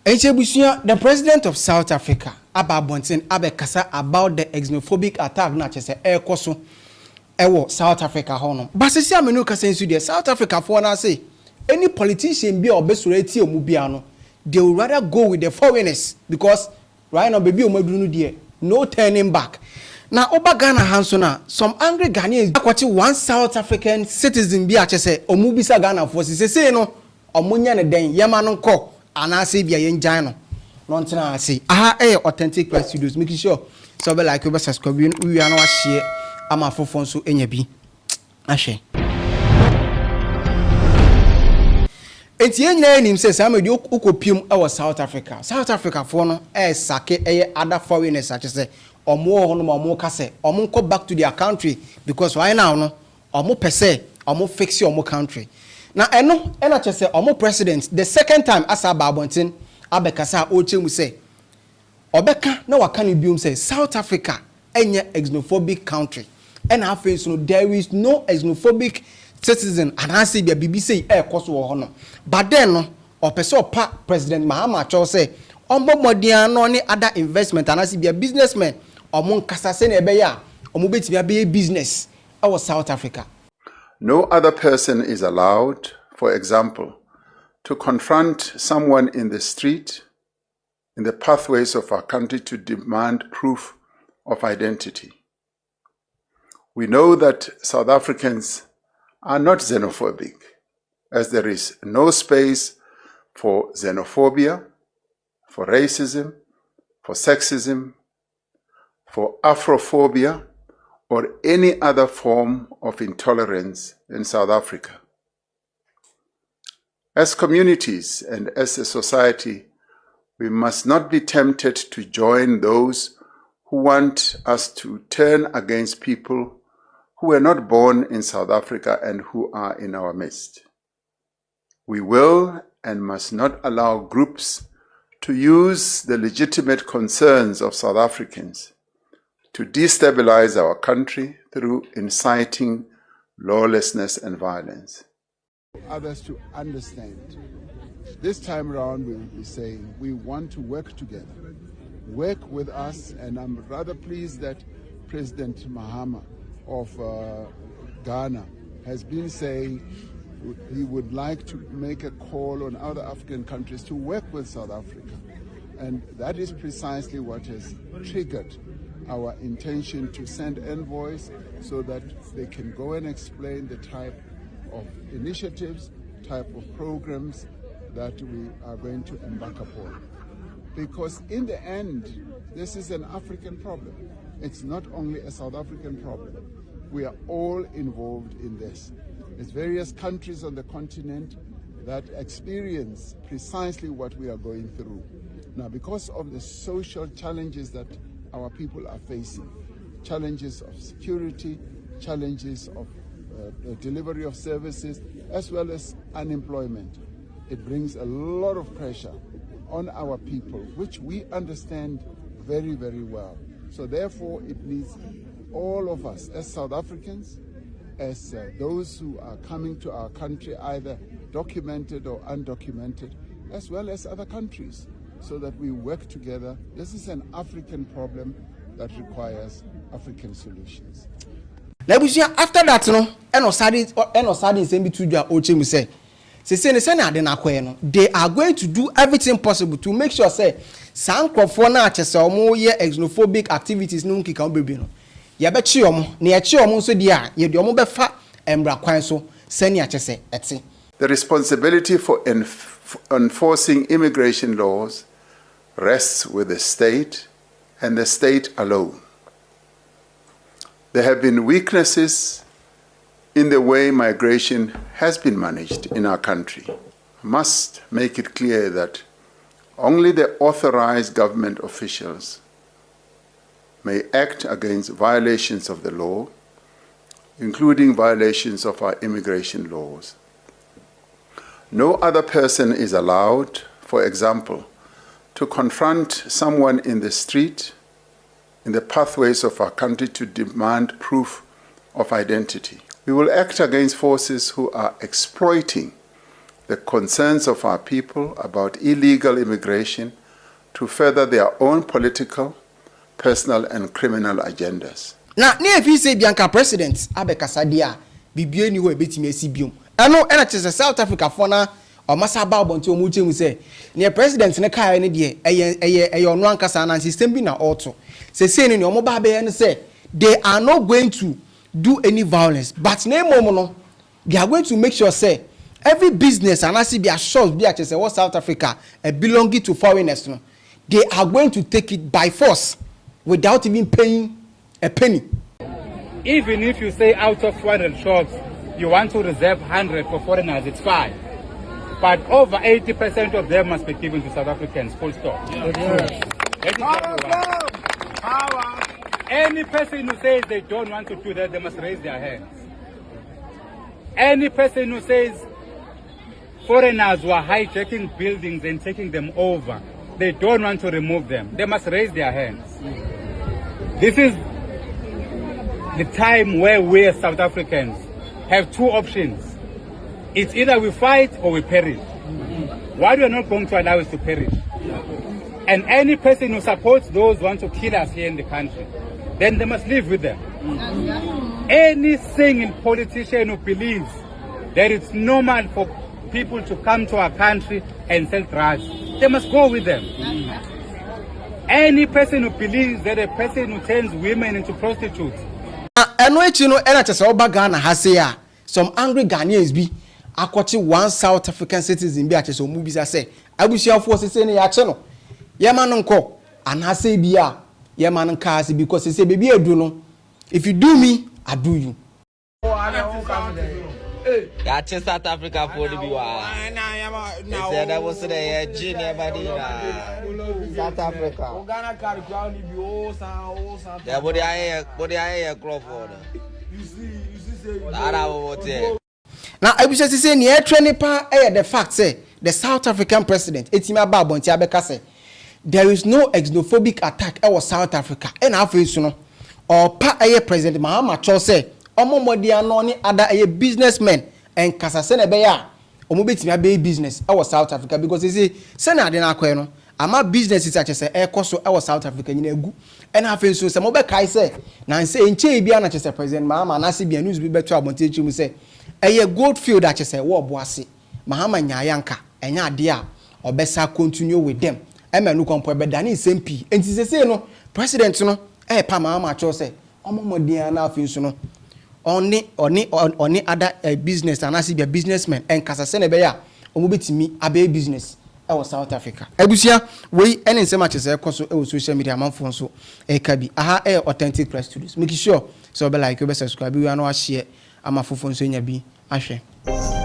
The president of South Africa, Aba Bonten, Abe Kasa about the xenophobic attack na chese koso ewo South Africa hono. But sisi amenu kasa nsu de South Africa for na say any politician be obesure eti omu bia no, they would rather go with the foreigners because right now baby omedunu there, no turning back. Now oba Ghana hansona some angry Ghanaians akwati one South African citizen bi achese omu bisa Ghana for say no omunya ne den yema no nko anase bia yen jan no no ntina ase aha authentic Prez studios making sure so be like you subscribe we are no share ama fofon so enya bi ahwe enti enya enim say samedi ukopiem e South Africa for no sake other foreigners achese omo ho no omo kase omo go back to their country because right now no omo pese omo fix your country. Now ena chese omo president the second time asa babontin abekasa ochemu say obeka na waka ne biom say South Africa enye xenophobic country and afen so there is no xenophobic citizen and anase bia BBC koso wo ho no but then no opese opa president Mahama cho say ombo modian no ne other investment anase bia businessmen omo nkasa se na ebe ya omo betimi abe business our South Africa. No other person is allowed, for example, to confront someone in the street, in the pathways of our country to demand proof of identity. We know that South Africans are not xenophobic, as there is no space for xenophobia, for racism, for sexism, for Afrophobia, or any other form of intolerance in South Africa. As communities and as a society, we must not be tempted to join those who want us to turn against people who were not born in South Africa and who are in our midst. We will and must not allow groups to use the legitimate concerns of South Africans to destabilize our country through inciting lawlessness and violence. Others to understand. This time around we will be saying we want to work together. Work with us, and I'm rather pleased that President Mahama of Ghana has been saying he would like to make a call on other African countries to work with South Africa. And that is precisely what has triggered our intention to send envoys so that they can go and explain the type of initiatives, type of programs that we are going to embark upon. Because in the end, this is an African problem. It's not only a South African problem. We are all involved in this. There's various countries on the continent that experience precisely what we are going through. Now, because of the social challenges that our people are facing, challenges of security, challenges of delivery of services, as well as unemployment, it brings a lot of pressure on our people, which we understand very, very well. So therefore, it needs all of us as South Africans, as those who are coming to our country, either documented or undocumented, as well as other countries, so that we work together. This is an African problem that requires African solutions. After that, no, they are going to do everything possible to make sure say some xenophobic activities no kika baby no. Ya be chi omo, na ya chi omo so dia, ye de omo be fa embra kwan so sani achese eti. The responsibility for enforcing immigration laws rests with the state and the state alone. There have been weaknesses in the way migration has been managed in our country. I must make it clear that only the authorized government officials may act against violations of the law, including violations of our immigration laws. No other person is allowed, for example, to confront someone in the street, in the pathways of our country to demand proof of identity. We will act against forces who are exploiting the concerns of our people about illegal immigration to further their own political, personal, and criminal agendas. Now, if you say Bianca President, Abekasadia, Bibiani will beat me a CBU. I know, and it is a South Africa fauna or Masaba Bonto Mutim say, near President in a car any day, a yon one Casan and system being also. Say, in your mobile and say, they are not going to do any violence, but name Momono, they are going to make sure, say, every business and I see be assured, be at what South Africa belonging to foreigners, they are going to take it by force without even paying a penny. Even if you say out of 200 shops, you want to reserve 100 for foreigners, it's fine. But over 80% of them must be given to South Africans, full stop. Any person who says they don't want to do that, they must raise their hands. Any person who says foreigners who are hijacking buildings and taking them over, they don't want to remove them, they must raise their hands. This is the time where we as South Africans have two options. It's either we fight or we perish. Why we are not going to allow us to perish? And any person who supports those who want to kill us here in the country, then they must live with them. Any single politician who believes that it's normal for people to come to our country and sell drugs, they must go with them. Any person who believes that a person who turns women into prostitutes. And which you know, Ghana has here some angry Ghanaians be aquachi one South African citizen be at so movies. I say, I wish you forces any action. Yaman ko and I say, be ya Yaman cars because he say, baby, I do know. If you do me, I do you. Yeah, South Africa for the BY. That was the junior body. South Africa. Yeah, body I Crawford. You see. Now, I wish to say, near training pa the fact say the South African president, Etima Babon Tiabeka say, there is no xenophobic attack over South Africa. And I feel so, or pa President Mahama Cho say, Omomodia noni other businessmen and Kasasene Beya, Omobiti be business our South Africa because you see, Sena Dena Queno, ama business is such as a cost our South Africa in a gu, and I feel so some over Kai say, Nancy in Chibiana Chester President Mahama, Nasi be a news be better about teaching we say, a gold field that you say, war bossy, Mahama Nyayanka, and ya dear, or better continue with them. Emma look on Dani SMP, and she say, no, President, no, Mahama Cho say, Omomodia now feels no. Only other business and I see the businessmen and Kasasene Beya omubetimi abe business e South Africa. Ebusia we any so much as e koso e social media manfo so e ka bi aha e authentic Prez studios make sure so be like you be subscribe we no share ama fofo so nya bi ahwe.